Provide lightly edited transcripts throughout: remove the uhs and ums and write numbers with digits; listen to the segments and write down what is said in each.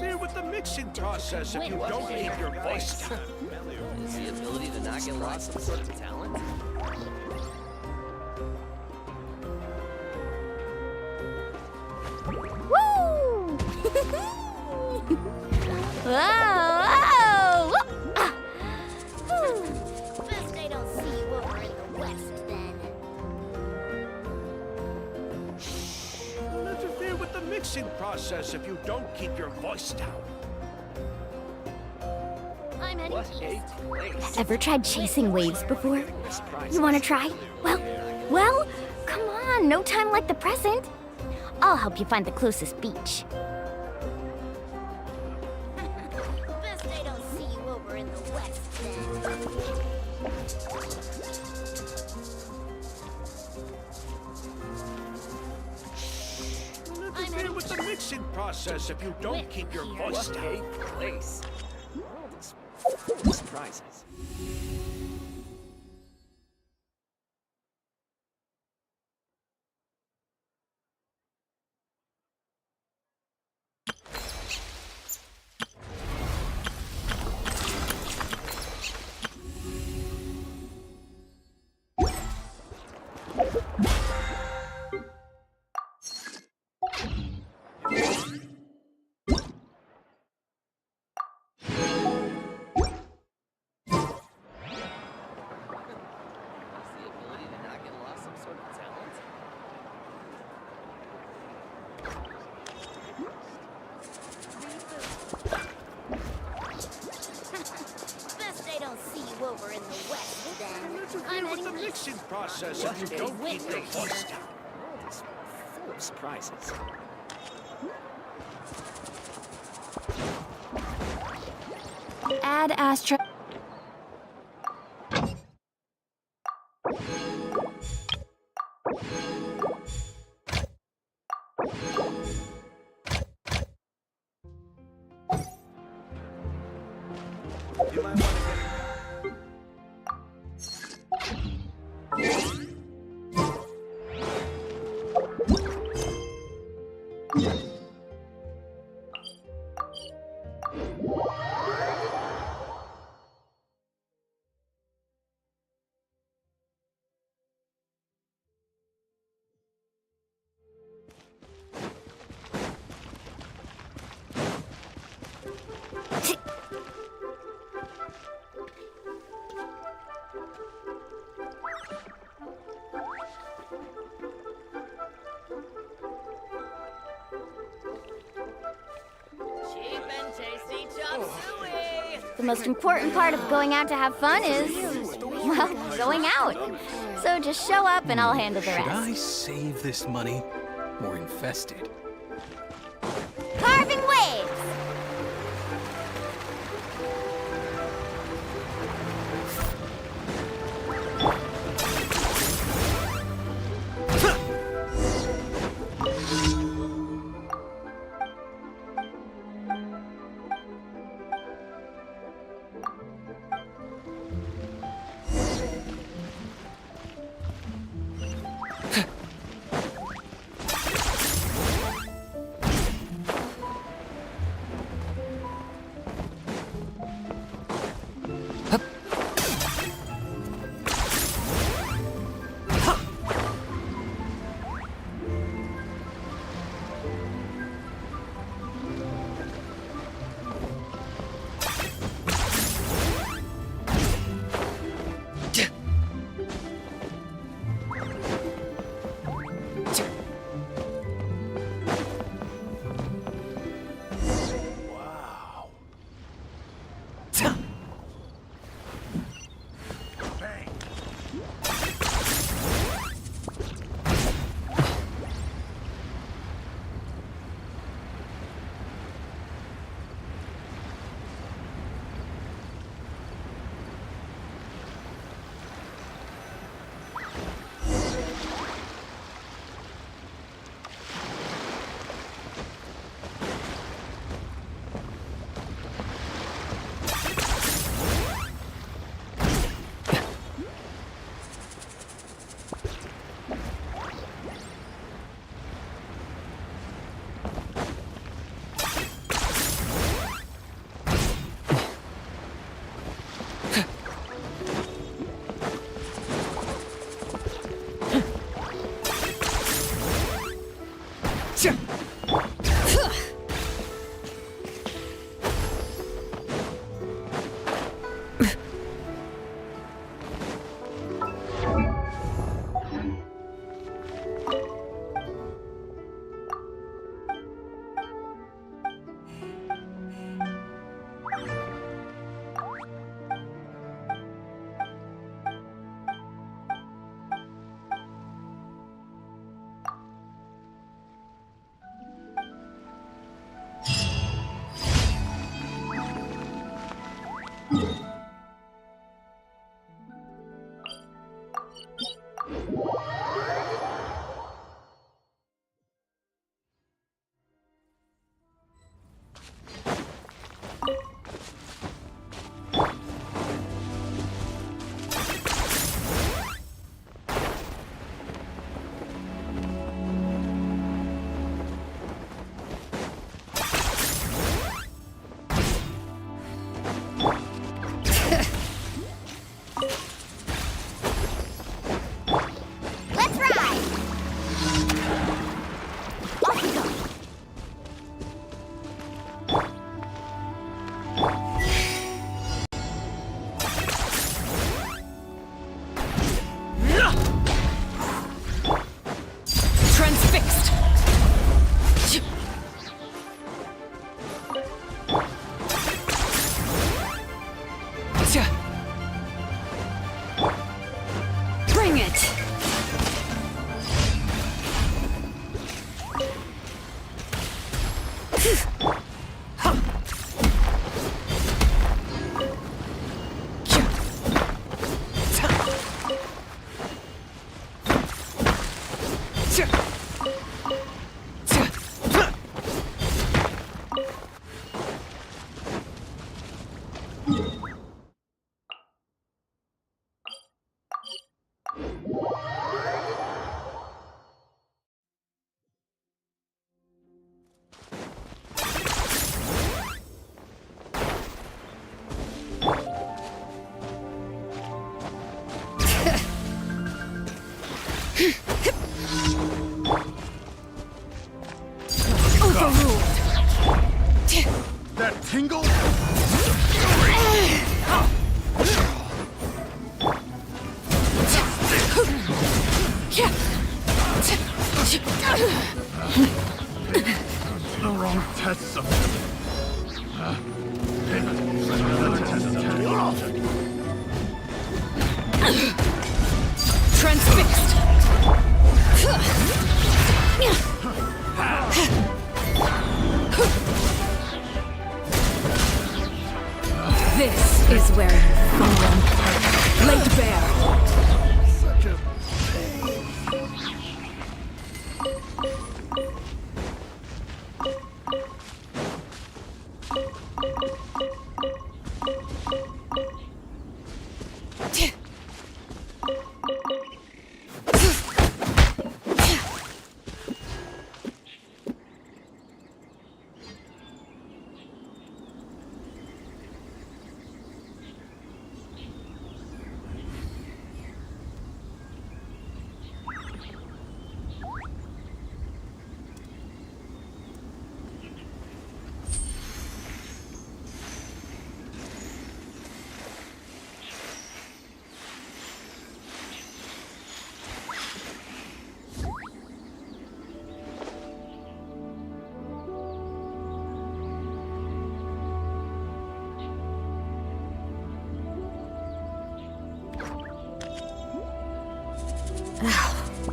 interfere with the mixing process if you don't keep your voice down. Is the ability to not get lost some sort of talent? Woo! Whoa! Ah. Best I don't see you over in the west, then. You'll interfere with the mixing process if you don't keep your voice down. I'm heading What a east. place! Ever tried chasing waves before? You want to try? Well, come on, no time like the present. I'll help you find the closest beach. Best I don't see you over in the west, then. You'll interfere with the mixing process if you don't keep your voice What down. a place! The world is full of surprises. Is the ability to not get lost some sort of talent? Best I don't see you over in the west, then. Interfere I'm with the heading east. mixing process if you don't keep your voice down. The world is full of surprises. Add Astra. You might want to get Cheap and tasty chop suey. The most important part of going out to have fun is, well, going out. So just show up and I'll handle the Should I rest. save this money or invest it? Carving waves! Let's ride! Off we go! Transfixed! Bring it! That tingle? The wrong test of Transfixed! This is where you've fallen. Laid bare. such a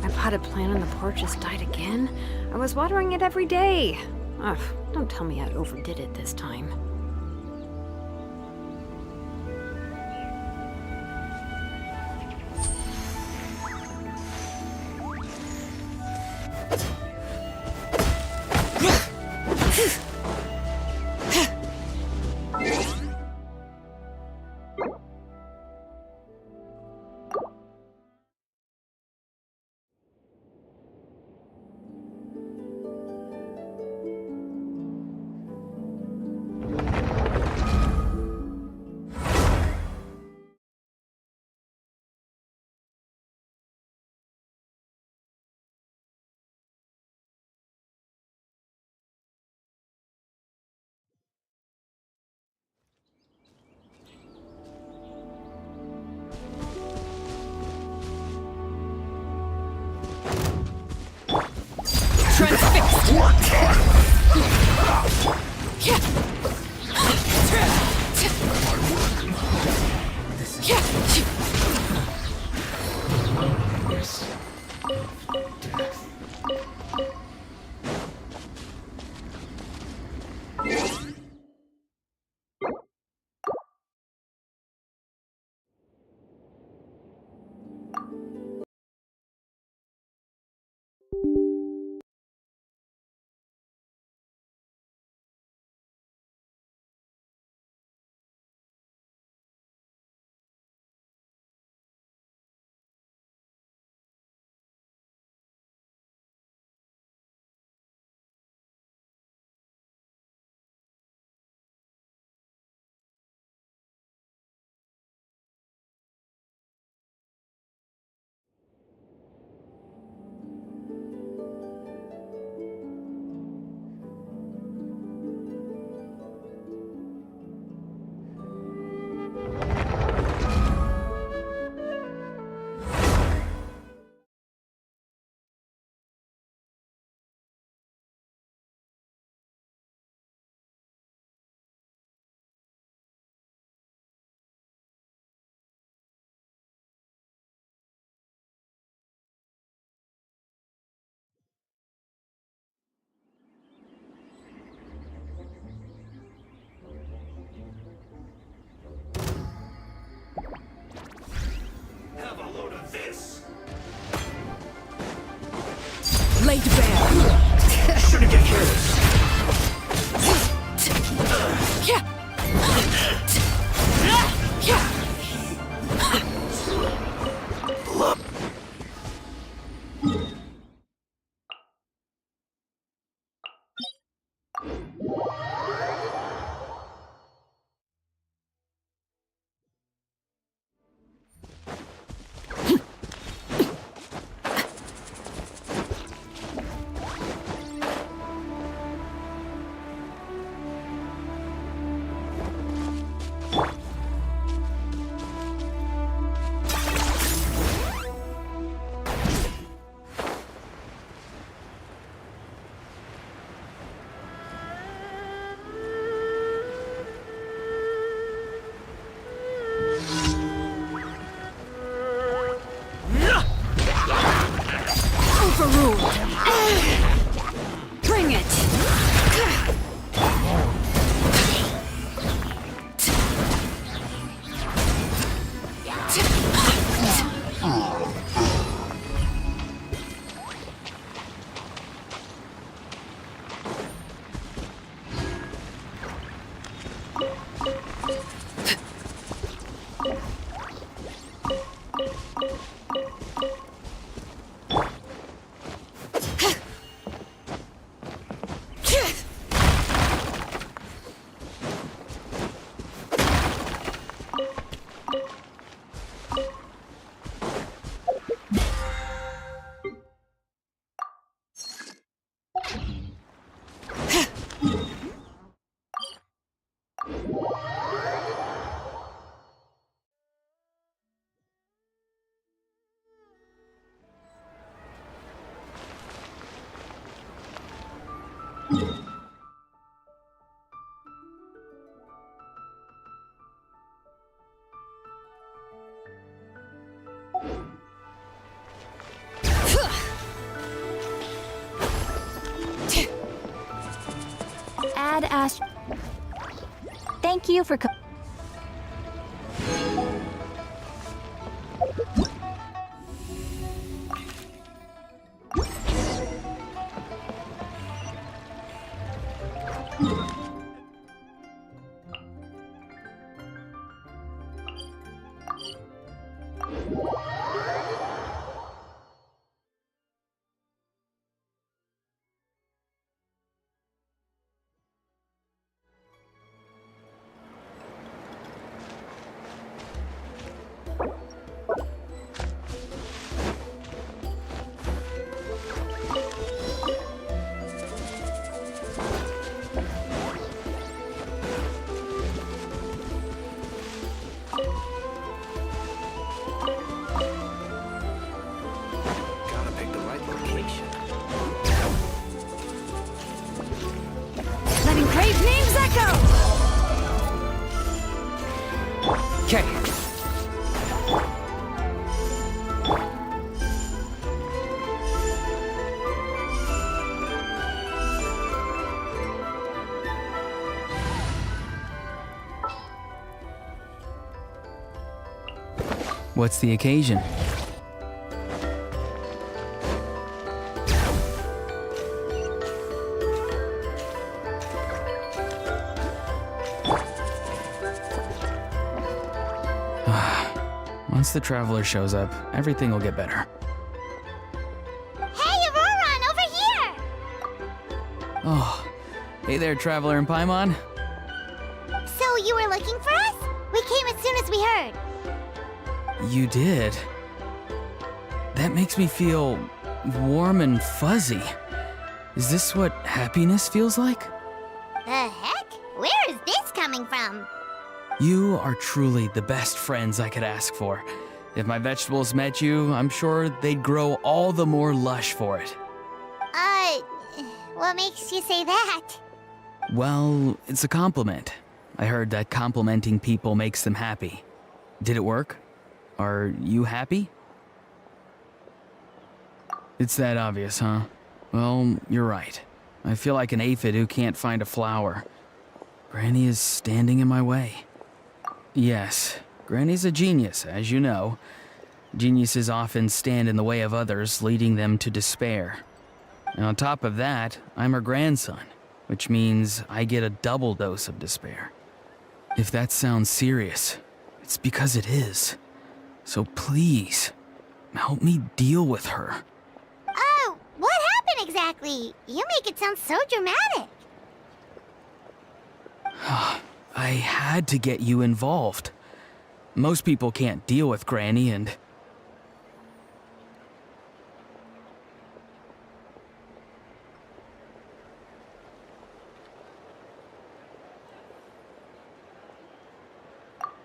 My potted plant on the porch just died again. I was watering it every day. Ugh, don't tell me I overdid it this time. Have a load of this! Laid bare. Shouldn't get careless. Bring it! Ad Ash. Thank you for What's the occasion? Once the traveler shows up, everything will get better. Hey, Auroron, over here! Oh, hey there, traveler in Paimon. So you were looking for us? We came as soon as we heard. You did? That makes me feel warm and fuzzy. Is this what happiness feels like? The heck? Where is this coming from? You are truly the best friends I could ask for. If my vegetables met you, I'm sure they'd grow all the more lush for it. What makes you say that? Well, it's a compliment. I heard that complimenting people makes them happy. Did it work? Are you happy? It's that obvious, huh? Well, you're right. I feel like an aphid who can't find a flower. Granny is standing in my way. Yes, Granny's a genius, as you know. Geniuses often stand in the way of others, leading them to despair. And on top of that, I'm her grandson, which means I get a double dose of despair. If that sounds serious, it's because it is. So please, help me deal with her. Oh, what happened exactly? You make it sound so dramatic. I had to get you involved. Most people can't deal with Granny and...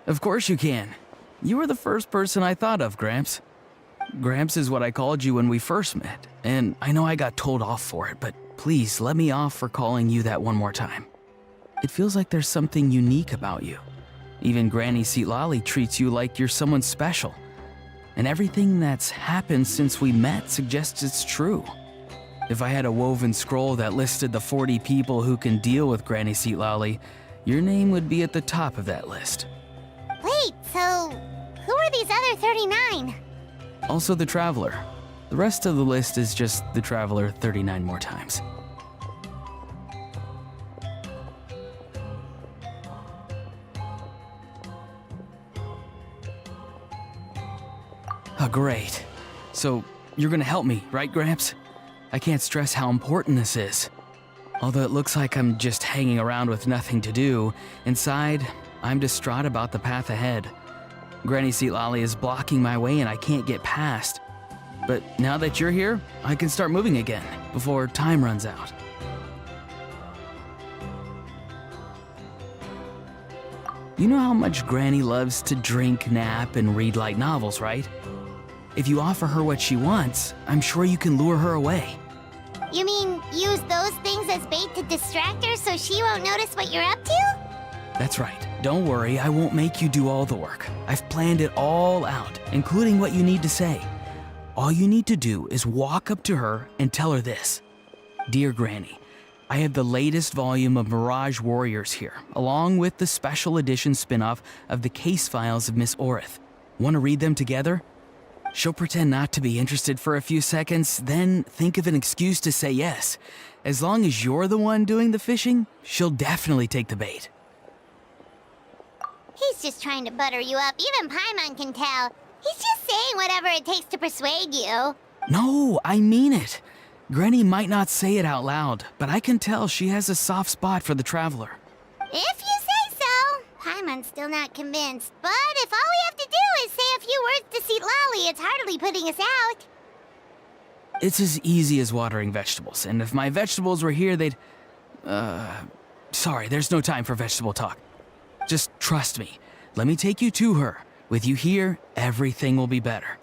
Of course you can. You were the first person I thought of, Gramps. Gramps is what I called you when we first met, and I know I got told off for it, but please let me off for calling you that one more time. It feels like there's something unique about you. Even Granny Seatlali treats you like you're someone special. And everything that's happened since we met suggests it's true. If I had a woven scroll that listed the 40 people who can deal with Granny Seatlali, your name would be at the top of that list. Wait, so who are these other 39? Also the Traveler. The rest of the list is just the Traveler 39 more times. Oh, great. So, you're gonna help me, right, Gramps? I can't stress how important this is. Although it looks like I'm just hanging around with nothing to do, inside, I'm distraught about the path ahead. Granny Seatlali is blocking my way and I can't get past. But now that you're here, I can start moving again, before time runs out. You know how much Granny loves to drink, nap, and read light novels, right? If you offer her what she wants, I'm sure you can lure her away. You mean use those things as bait to distract her so she won't notice what you're up to? That's right. Don't worry, I won't make you do all the work. I've planned it all out, including what you need to say. All you need to do is walk up to her and tell her this. Dear Granny, I have the latest volume of Mirage Warriors here, along with the special edition spin-off of the case files of Miss Orith. Want to read them together? She'll pretend not to be interested for a few seconds, then think of an excuse to say yes. As long as you're the one doing the fishing, she'll definitely take the bait. He's just trying to butter you up. Even Paimon can tell. He's just saying whatever it takes to persuade you. No, I mean it. Granny might not say it out loud, but I can tell she has a soft spot for the Traveler. If you say so. Paimon's still not convinced, but if all we have to do is say a few words to Seatlali, it's hardly putting us out. It's as easy as watering vegetables, and if my vegetables were here, they'd... Sorry, there's no time for vegetable talk. Just trust me. Let me take you to her. With you here, everything will be better.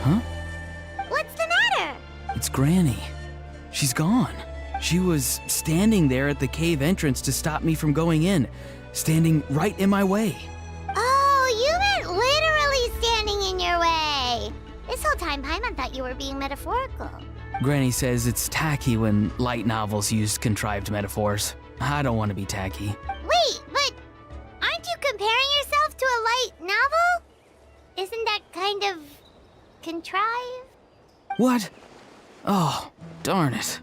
Huh? What's the matter? It's Granny. She's gone. She was standing there at the cave entrance to stop me from going in, standing right in my way. Oh, you meant literally standing in your way. This whole time, Paimon thought you were being metaphorical. Granny says it's tacky when light novels use contrived metaphors. I don't want to be tacky. Wait, but aren't you comparing yourself to a light novel? Isn't that kind of contrived? What? Oh, darn it.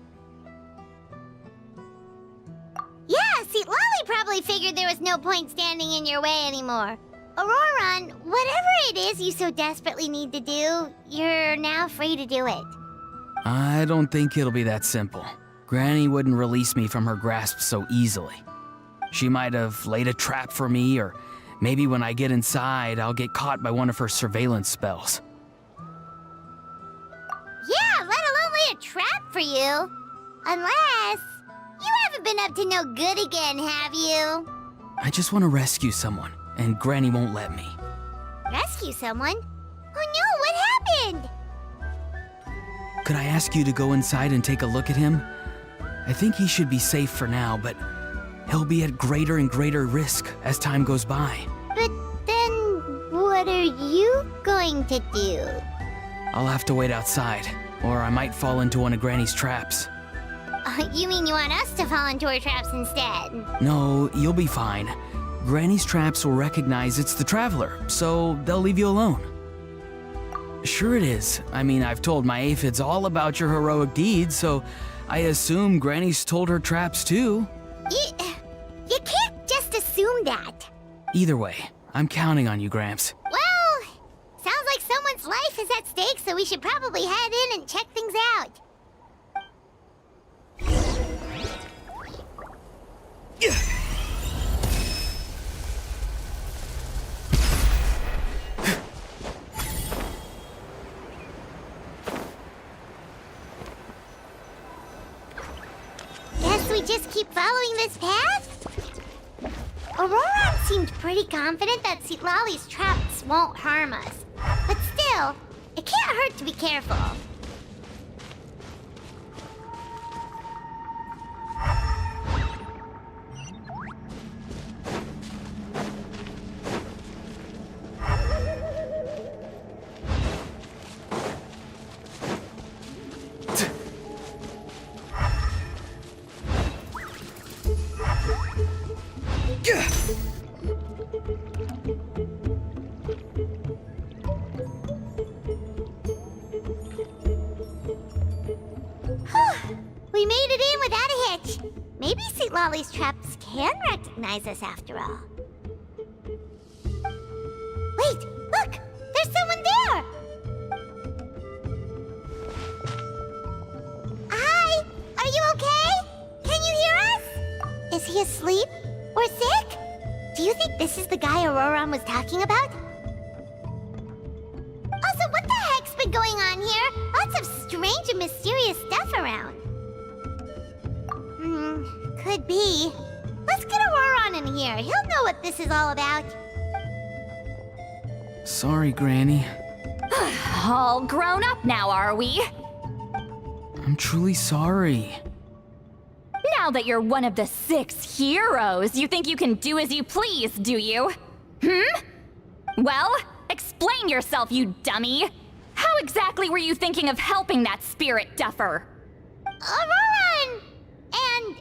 Yeah, see, Lolly probably figured there was no point standing in your way anymore. Auroron, whatever it is you so desperately need to do, you're now free to do it. I don't think it'll be that simple. Granny wouldn't release me from her grasp so easily. She might have laid a trap for me, or maybe when I get inside, I'll get caught by one of her surveillance spells. Yeah, let alone lay a trap for you. Unless you haven't been up to no good again, have you? I just want to rescue someone, and Granny won't let me. Rescue someone? Oh no, what happened? Could I ask you to go inside and take a look at him? I think he should be safe for now, but he'll be at greater and greater risk as time goes by. But then, what are you going to do? I'll have to wait outside, or I might fall into one of Granny's traps. You mean you want us to fall into her traps instead? No, you'll be fine. Granny's traps will recognize it's the Traveler, so they'll leave you alone. Sure it is. I mean, I've told my aphids all about your heroic deeds, so I assume Granny's told her traps too. You can't just assume that. Either way, I'm counting on you, Gramps. Well, sounds like someone's life is at stake, so we should probably head in and check things out. Guess we just keep following this path? Auroron seemed pretty confident that Lolly's traps won't harm us. But still, it can't hurt to be careful. We made it in without a hitch. Maybe St. Lolly's traps can recognize us after all. Wait, look! There's someone there! Hi! Are you okay? Can you hear us? Is he asleep? Or sick? Do you think this is the guy Auroron was talking about? Also, what the heck's been going on here? Lots of strange and mysterious stuff around. Could be. Let's get Auroron in here. He'll know what this is all about. Sorry, Granny. All grown up now, are we? I'm truly sorry. Now that you're one of the 6 heroes, you think you can do as you please, do you? Well, explain yourself, you dummy. How exactly were you thinking of helping that spirit duffer? Auroron! And,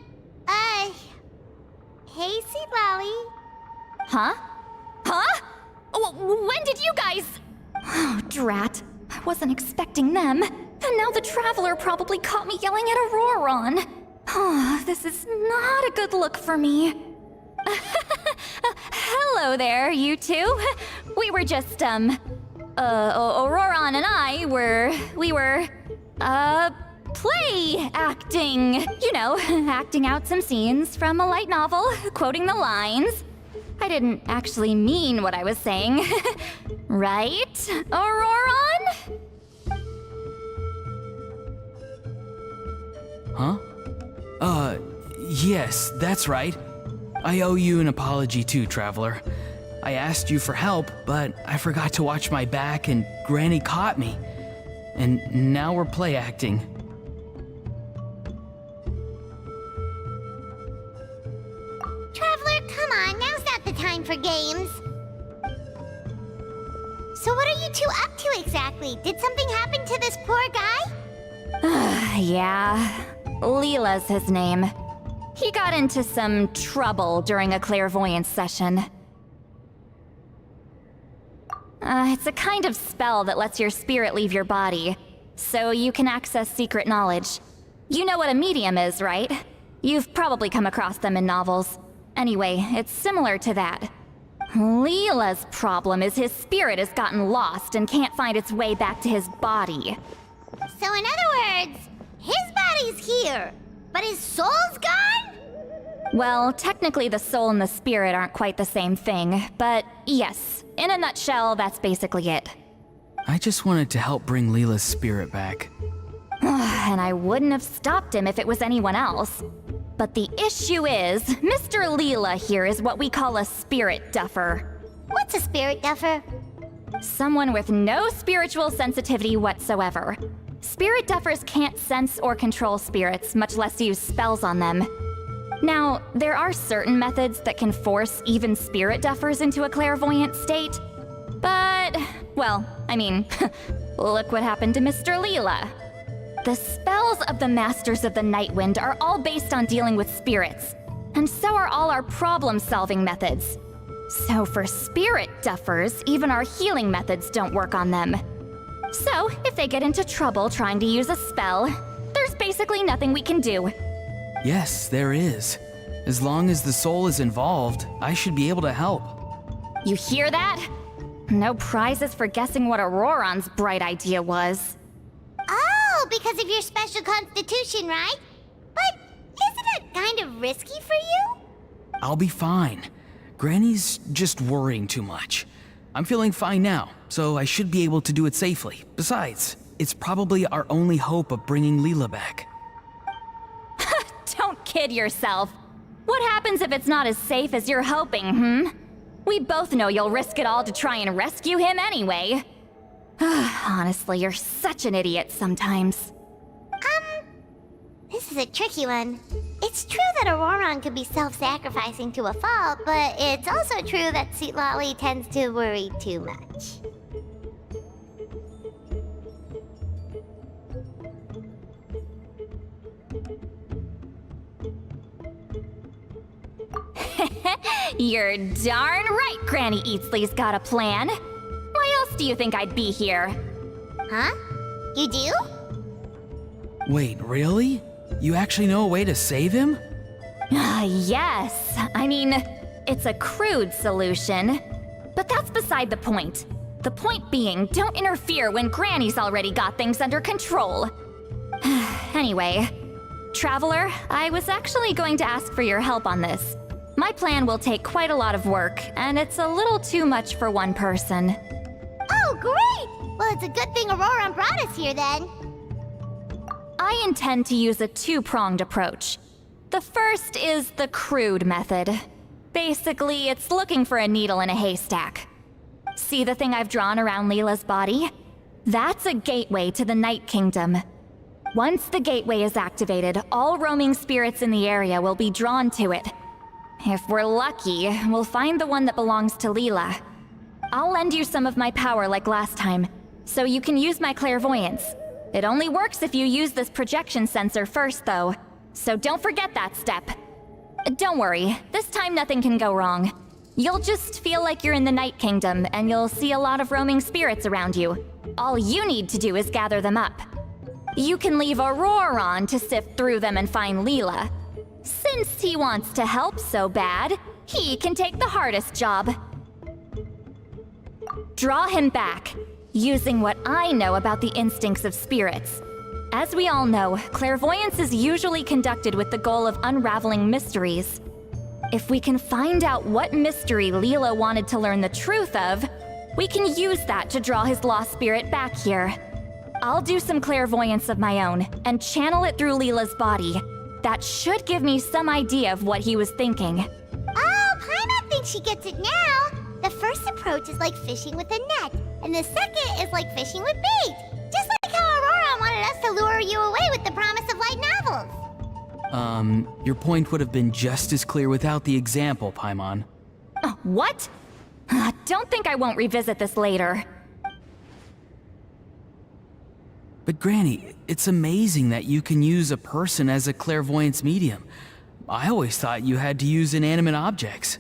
hey, St. Lolly. Huh? Huh? When did you guys... Oh, drat. I wasn't expecting them. And now the Traveler probably caught me yelling at Auroron. Oh, this is not a good look for me. Hello there, you two. We were just, Auroron and I we were, play acting. You know, acting out some scenes from a light novel, quoting the lines. I didn't actually mean what I was saying. Right, Auroron? Huh? Yes, that's right. I owe you an apology too, Traveler. I asked you for help, but I forgot to watch my back and Granny caught me. and now we're play acting. Traveler, come on, now's not the time for games. So what are you two up to exactly? Did something happen to this poor guy? Yeah, Leela's his name. He got into some trouble during a clairvoyance session. It's a kind of spell that lets your spirit leave your body, so you can access secret knowledge. You know what a medium is, right? You've probably come across them in novels. Anyway, it's similar to that. Leela's problem is his spirit has gotten lost and can't find its way back to his body. So in other words, his body's here, but his soul's gone? Well, technically the soul and the spirit aren't quite the same thing, but yes, in a nutshell, that's basically it. I just wanted to help bring Leela's spirit back. And I wouldn't have stopped him if it was anyone else. But the issue is, Mr. Leela here is what we call a spirit duffer. What's a spirit duffer? Someone with no spiritual sensitivity whatsoever. Spirit duffers can't sense or control spirits, much less use spells on them. Now, there are certain methods that can force even spirit duffers into a clairvoyant state. But, well, I mean, look what happened to Mr. Leela. The spells of the Masters of the Nightwind are all based on dealing with spirits, and so are all our problem-solving methods. So for spirit duffers, even our healing methods don't work on them. So, if they get into trouble trying to use a spell, there's basically nothing we can do. Yes, there is. As long as the soul is involved, I should be able to help. You hear that? No prizes for guessing what Auroron's bright idea was. Oh, because of your special constitution, right? But isn't it kind of risky for you? I'll be fine. Granny's just worrying too much. I'm feeling fine now, so I should be able to do it safely. Besides, it's probably our only hope of bringing Leela back. Don't kid yourself. What happens if it's not as safe as you're hoping, We both know you'll risk it all to try and rescue him anyway. Honestly, you're such an idiot sometimes. This is a tricky one. It's true that Auroron could be self-sacrificing to a fault, but it's also true that Sweet Lolly tends to worry too much. You're darn right Granny Eatsley's got a plan. Why else do you think I'd be here? Huh? You do? Wait, really? You actually know a way to save him? Yes. I mean, it's a crude solution. But that's beside the point. The point being, don't interfere when Granny's already got things under control. Anyway, Traveler, I was actually going to ask for your help on this. My plan will take quite a lot of work, and it's a little too much for one person. Oh, great! Well, it's a good thing Auroron brought us here then. I intend to use a two-pronged approach. The first is the crude method. Basically, it's looking for a needle in a haystack. See the thing I've drawn around Leela's body? That's a gateway to the Night Kingdom. Once the gateway is activated, all roaming spirits in the area will be drawn to it. If we're lucky, we'll find the one that belongs to Leela. I'll lend you some of my power like last time, so you can use my clairvoyance. It only works if you use this projection sensor first, though, so don't forget that step. Don't worry, this time nothing can go wrong. You'll just feel like you're in the Night Kingdom, and you'll see a lot of roaming spirits around you. All you need to do is gather them up. You can leave Auroron to sift through them and find Leela. Since he wants to help so bad, he can take the hardest job. Draw him back, using what I know about the instincts of spirits. As we all know, clairvoyance is usually conducted with the goal of unraveling mysteries. If we can find out what mystery Leela wanted to learn the truth of, we can use that to draw his lost spirit back here. I'll do some clairvoyance of my own and channel it through Leela's body. That should give me some idea of what he was thinking. Oh, Paimon thinks she gets it now. The first approach is like fishing with a net, and the second is like fishing with bait. Just like how lure you away with the promise of light novels. Your point would have been just as clear without the example, Paimon. What? Don't think I won't revisit this later. But Granny, it's amazing that you can use a person as a clairvoyance medium. I always thought you had to use inanimate objects.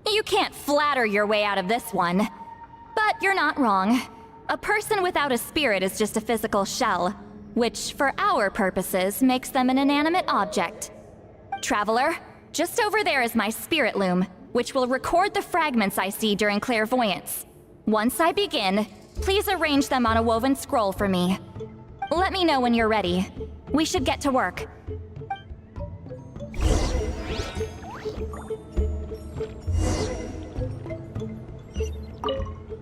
You can't flatter your way out of this one. But you're not wrong. A person without a spirit is just a physical shell, which, for our purposes, makes them an inanimate object. Traveler, just over there is my spirit loom, which will record the fragments I see during clairvoyance. Once I begin, please arrange them on a woven scroll for me. Let me know when you're ready. We should get to work.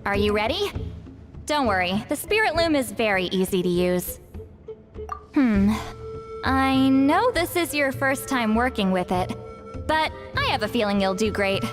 Are you ready? Don't worry, the spirit loom is very easy to use. I know this is your first time working with it, but I have a feeling you'll do great.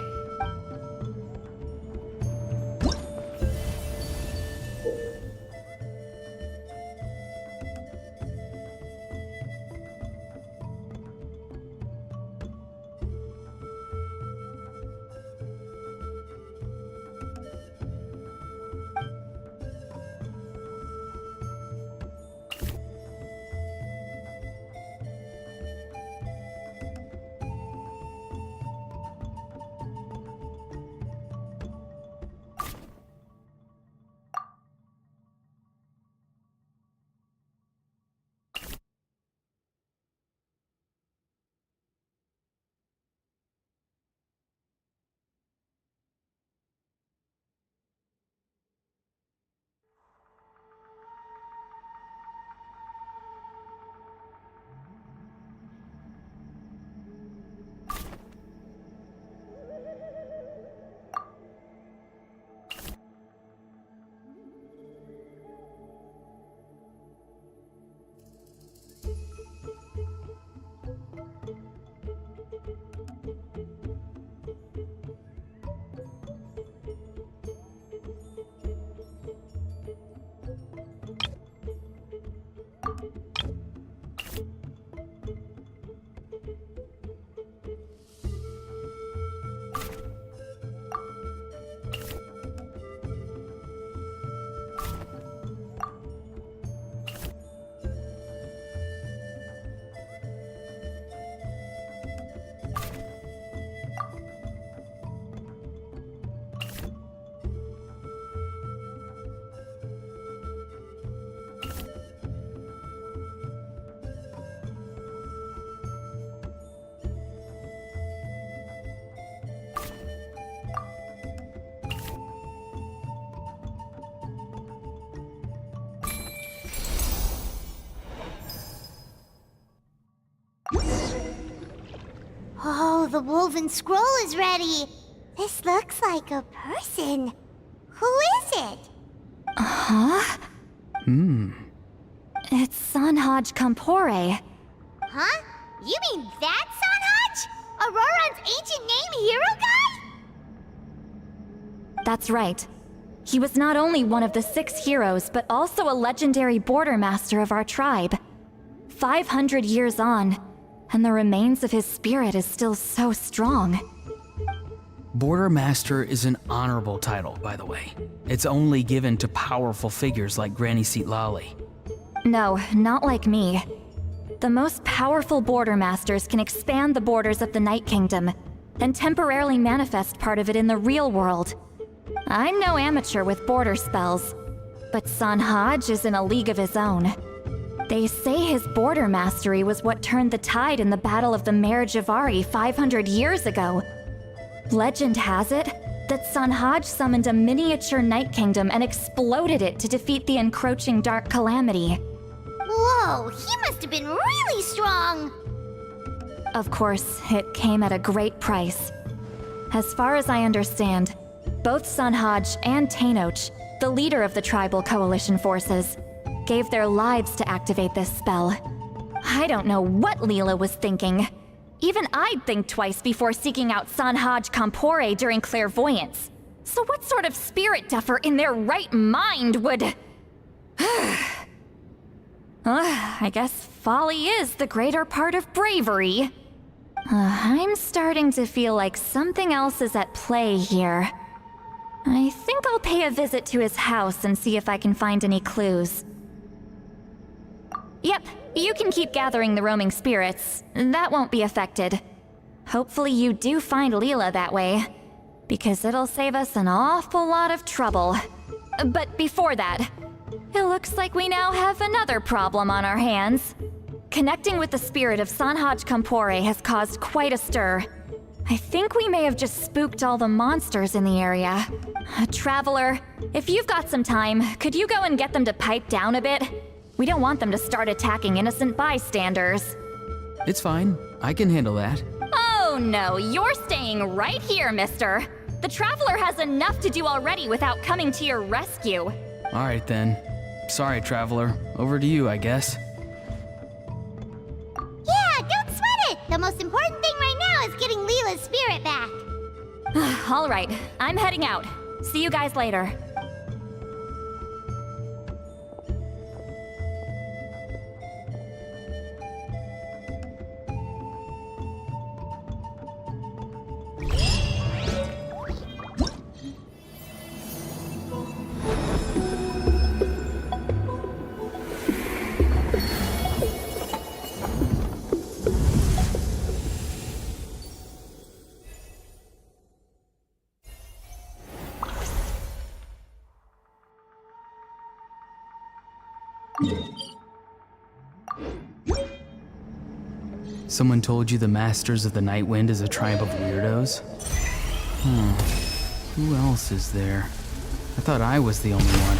Oh, the woven scroll is ready. This looks like a person. Who is it? It's Sanhaj Kampore. Huh? You mean that Sanhaj? Auroran's ancient name hero guy? That's right. He was not only one of the 6 heroes, but also a legendary border master of our tribe. 500 years on, and the remains of his spirit is still so strong. Border Master is an honorable title, by the way. It's only given to powerful figures like Granny Lali. No, not like me. The most powerful border masters can expand the borders of the Night Kingdom and temporarily manifest part of it in the real world. I'm no amateur with border spells, but Sanhaj is in a league of his own. They say his border mastery was what turned the tide in the Battle of the Mare Javari 500 years ago. Legend has it that Sanhaj summoned a miniature Night Kingdom and exploded it to defeat the encroaching Dark Calamity. Whoa, he must have been really strong. Of course, it came at a great price. As far as I understand, both Sanhaj and Teyvat, the leader of the tribal coalition forces, gave their lives to activate this spell. I don't know what Leela was thinking. Even I'd think twice before seeking out Sanhaj Kampore during clairvoyance. So what sort of spirit duffer in their right mind would... I guess folly is the greater part of bravery. I'm starting to feel like something else is at play here. I think I'll pay a visit to his house and see if I can find any clues. Yep, you can keep gathering the roaming spirits. That won't be affected. Hopefully you do find Leela that way, because it'll save us an awful lot of trouble. But before that, it looks like we now have another problem on our hands. Connecting with the spirit of Sanhaj Kampore has caused quite a stir. I think we may have just spooked all the monsters in the area. Traveler, if you've got some time, could you go and get them to pipe down a bit? We don't want them to start attacking innocent bystanders. It's fine. I can handle that. Oh no, you're staying right here, mister. The Traveler has enough to do already without coming to your rescue. All right then. Sorry, Traveler. Over to you, I guess. Yeah, don't sweat it! The most important thing right now is getting Leela's spirit back. All right, I'm heading out. See you guys later. Someone told you the Masters of the Night Wind is a tribe of weirdos? Who else is there? I thought I was the only one.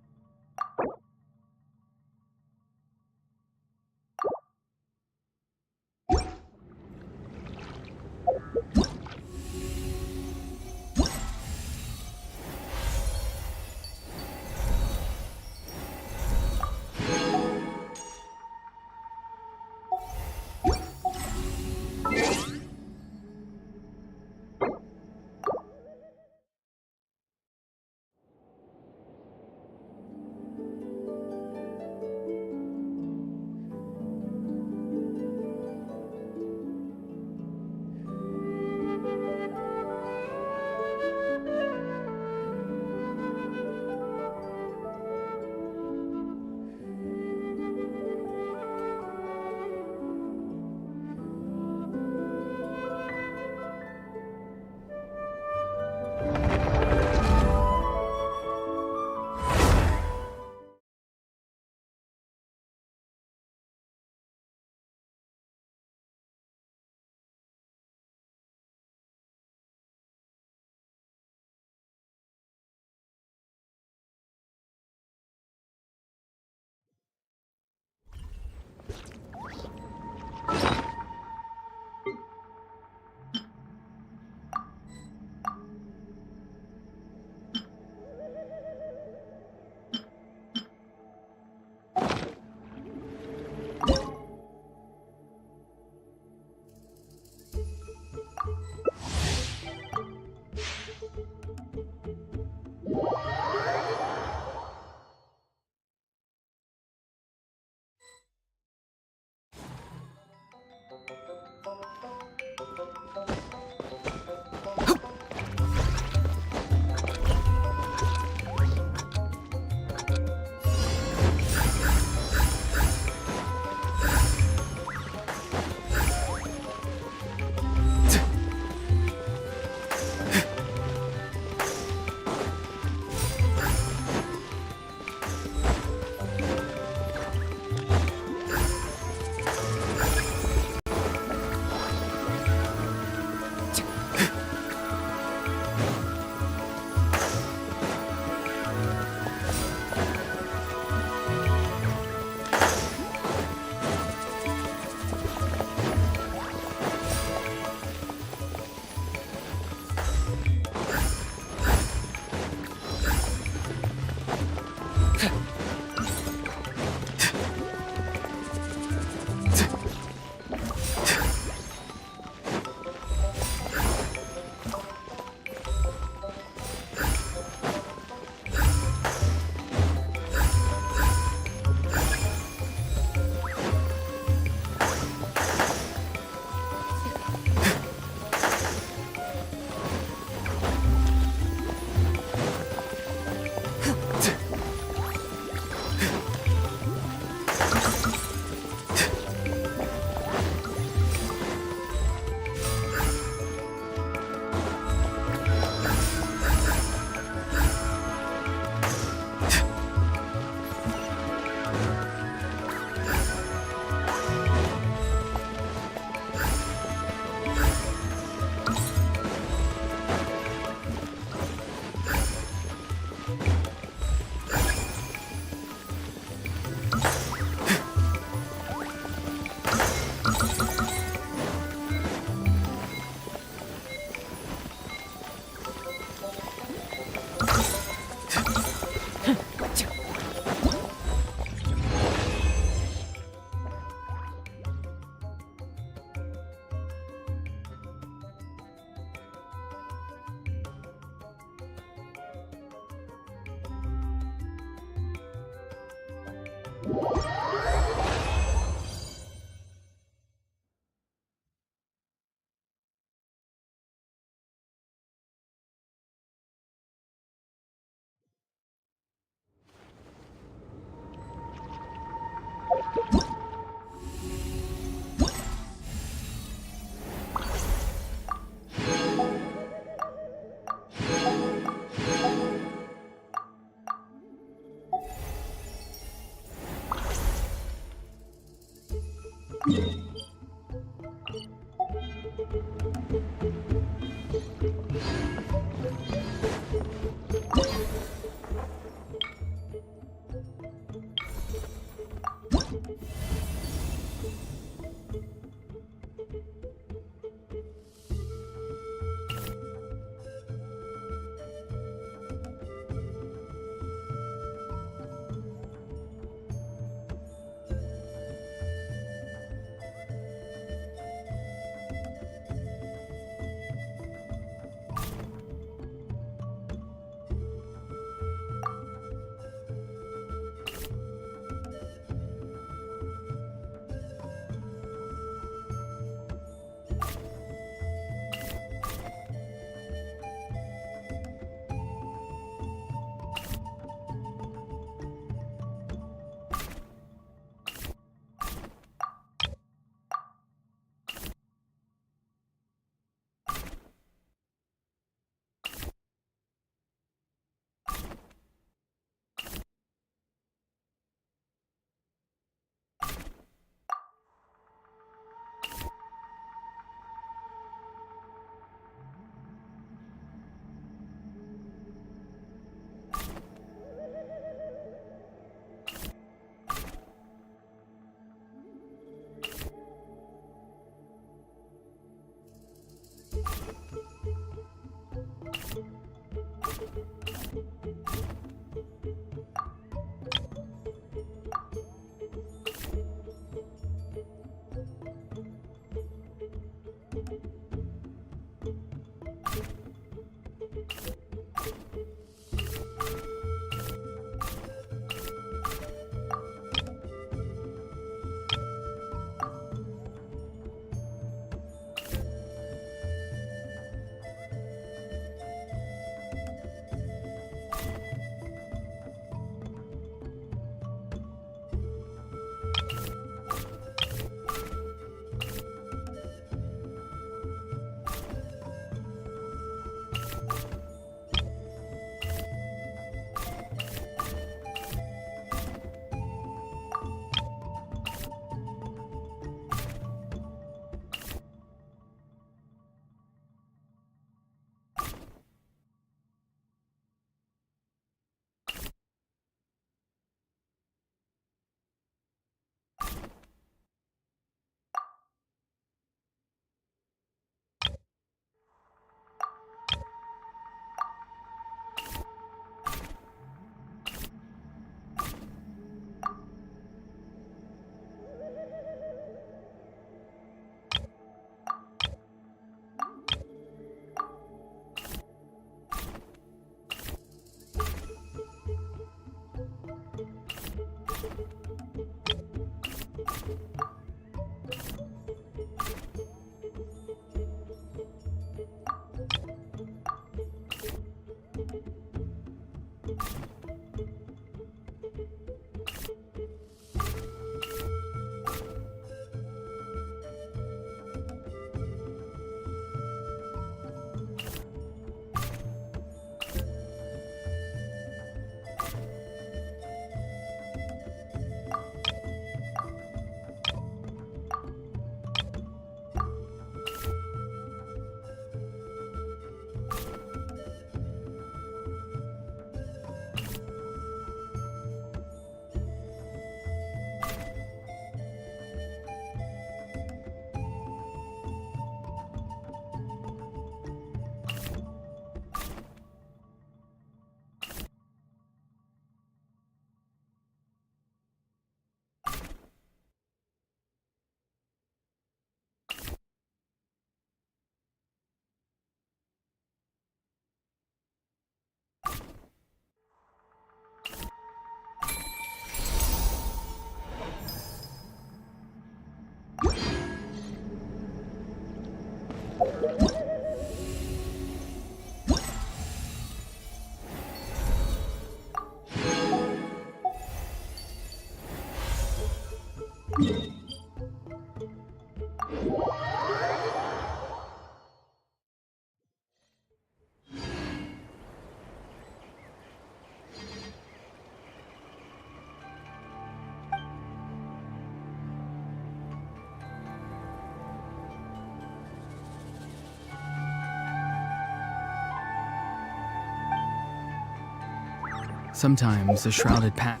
Sometimes a shrouded path.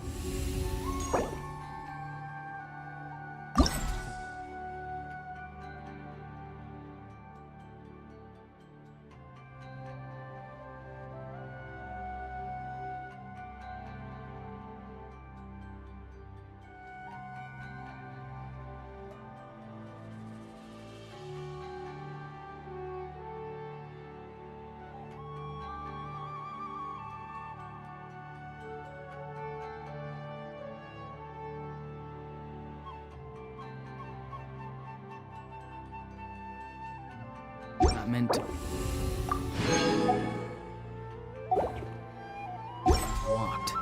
Not meant to. Walked.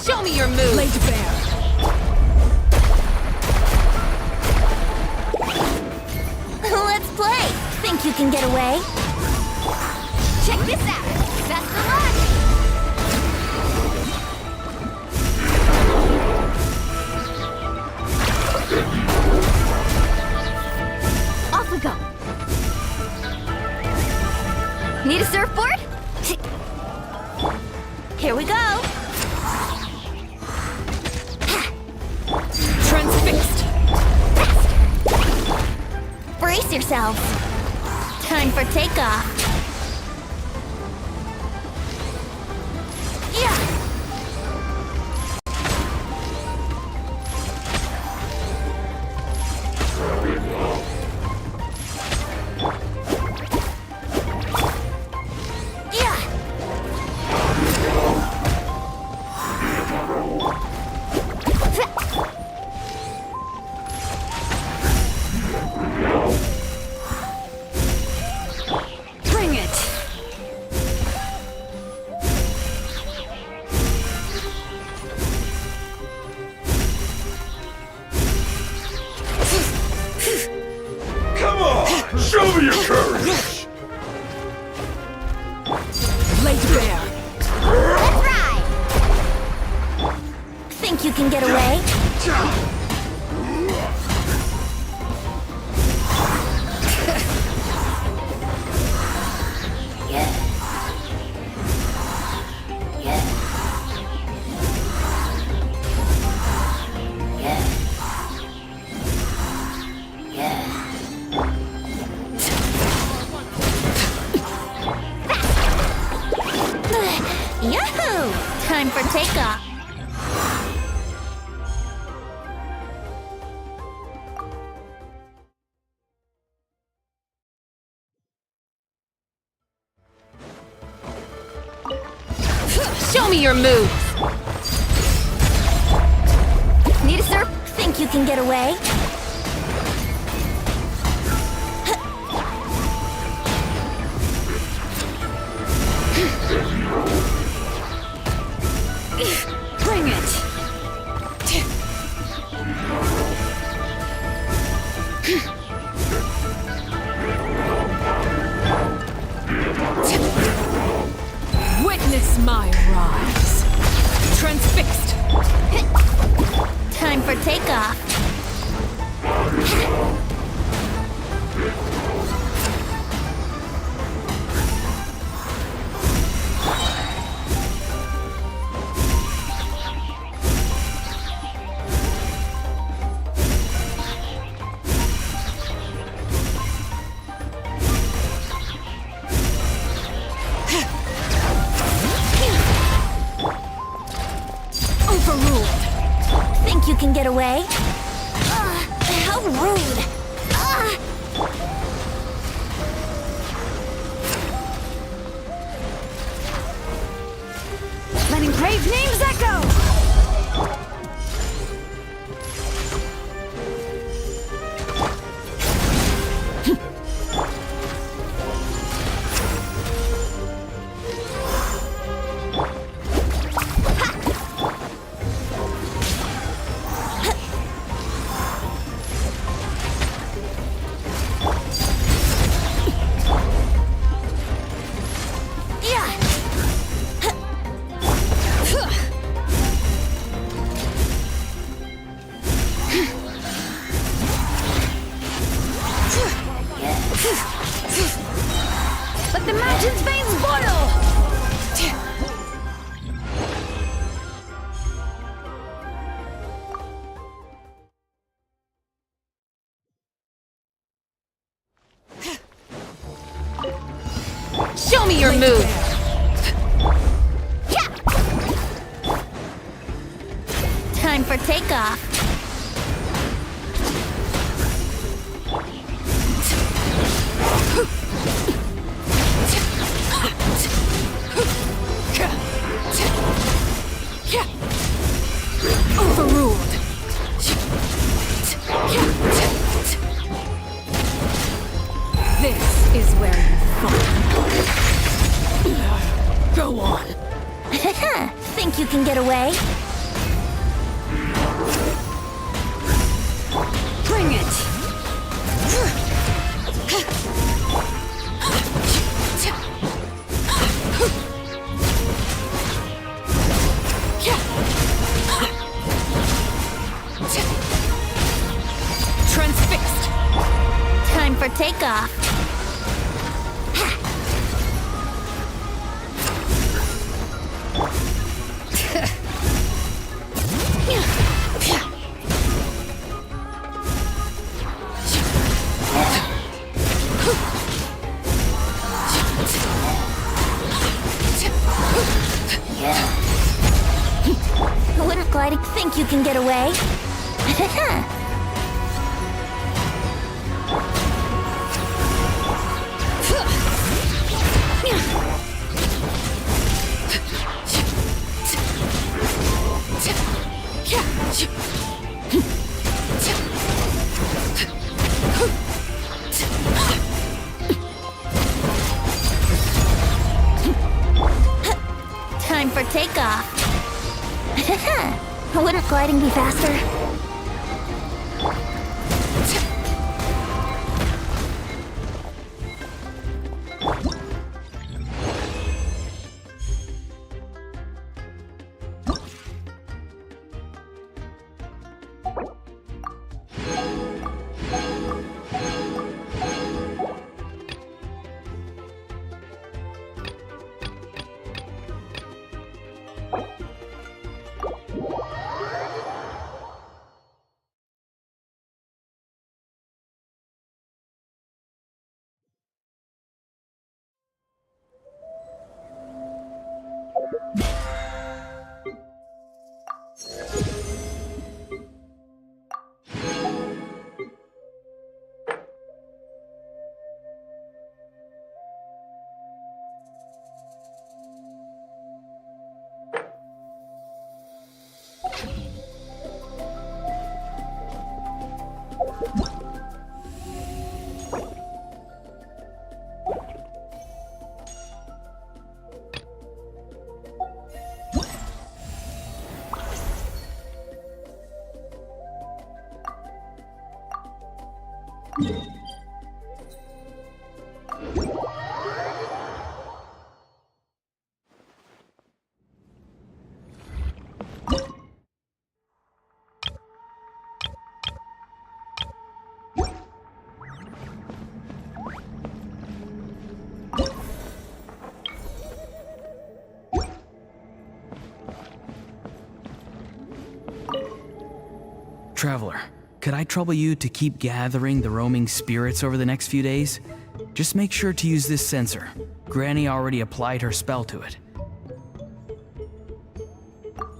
Show me your move! Laid bare. Let's play! Think you can get away? Check this out! Best of luck! Off we go! Need a surfboard? Here we go! Transfixed. Brace yourselves. Time for takeoff. Yeah! Bring it. Come on! Show me your courage! Laid bare. Let's ride! Think you can get away? Yahoo! Time for takeoff. Show me your move! Need a surf? Think you can get away? Bring it. takeoff. Overruled. Think you can get away? How rude! Letting brave names echo! Let the mountain's veins boil! Show me your move. Time for takeoff. Overruled. This is where you fall. Go on. Think you can get away? Bring it! Transfixed. Time for takeoff. Wouldn't gliding think you can get away? Time for takeoff. Wouldn't gliding be faster? Traveler, could I trouble you to keep gathering the roaming spirits over the next few days? Just make sure to use this sensor. Granny already applied her spell to it.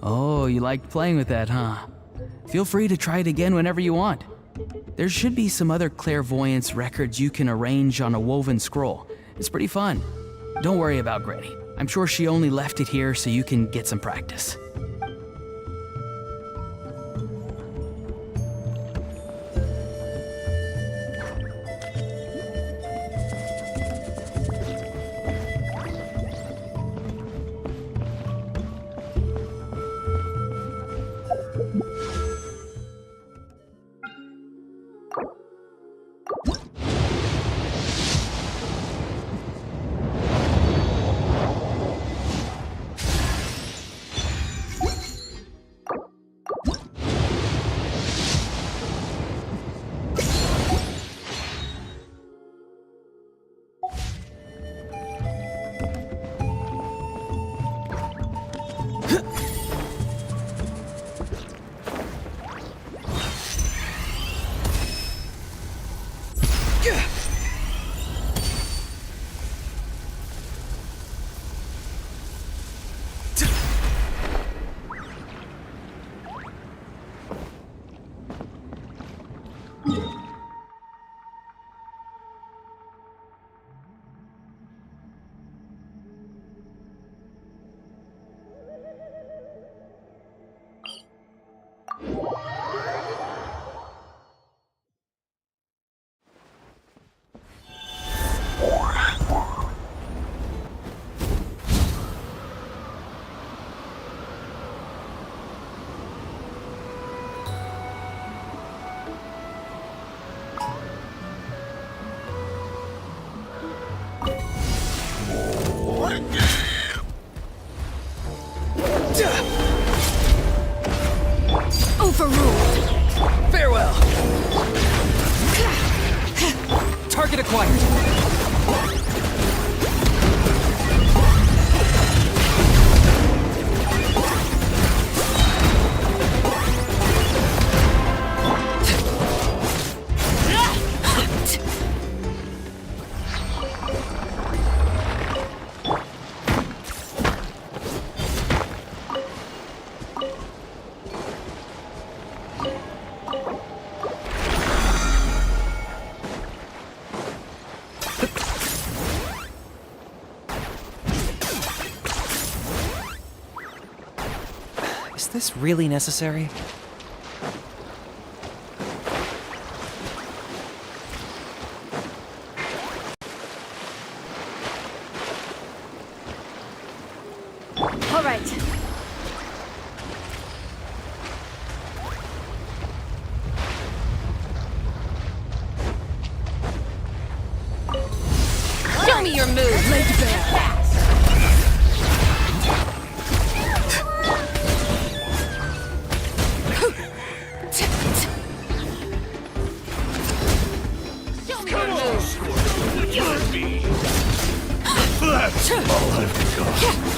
Oh, you liked playing with that, huh? Feel free to try it again whenever you want. There should be some other clairvoyance records you can arrange on a woven scroll. It's pretty fun. Don't worry about Granny. I'm sure she only left it here so you can get some practice. Overruled. Farewell! Target acquired. Is this really necessary? All right. Show me your move, Lady Bear. Show me your move. You're me. That's all I've got.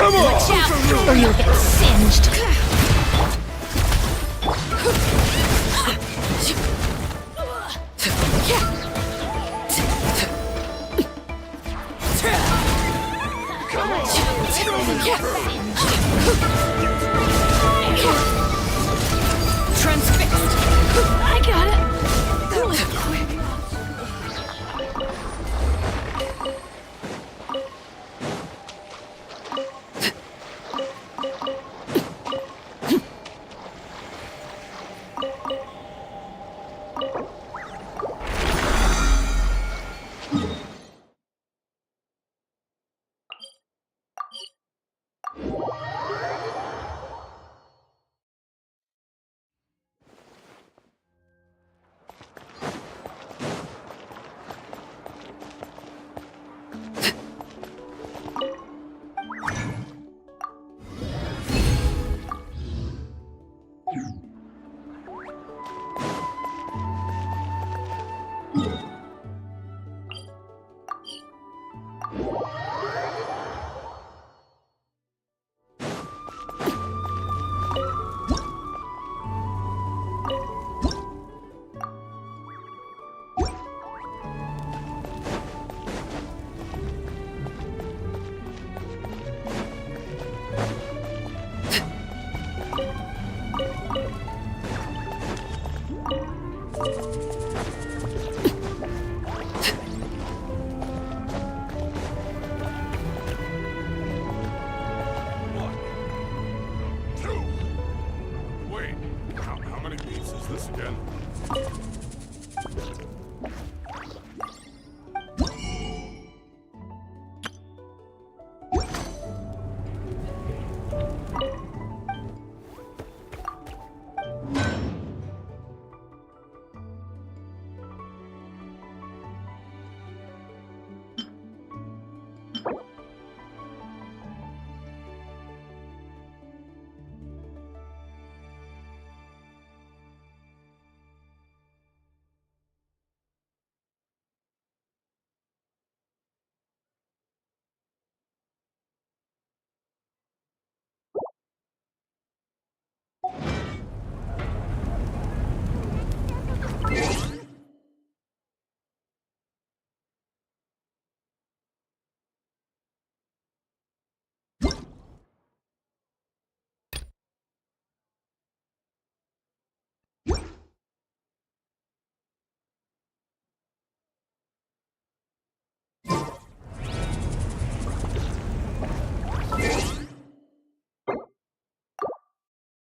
Come on! Watch out, or you'll get singed. Transfixed. I got it.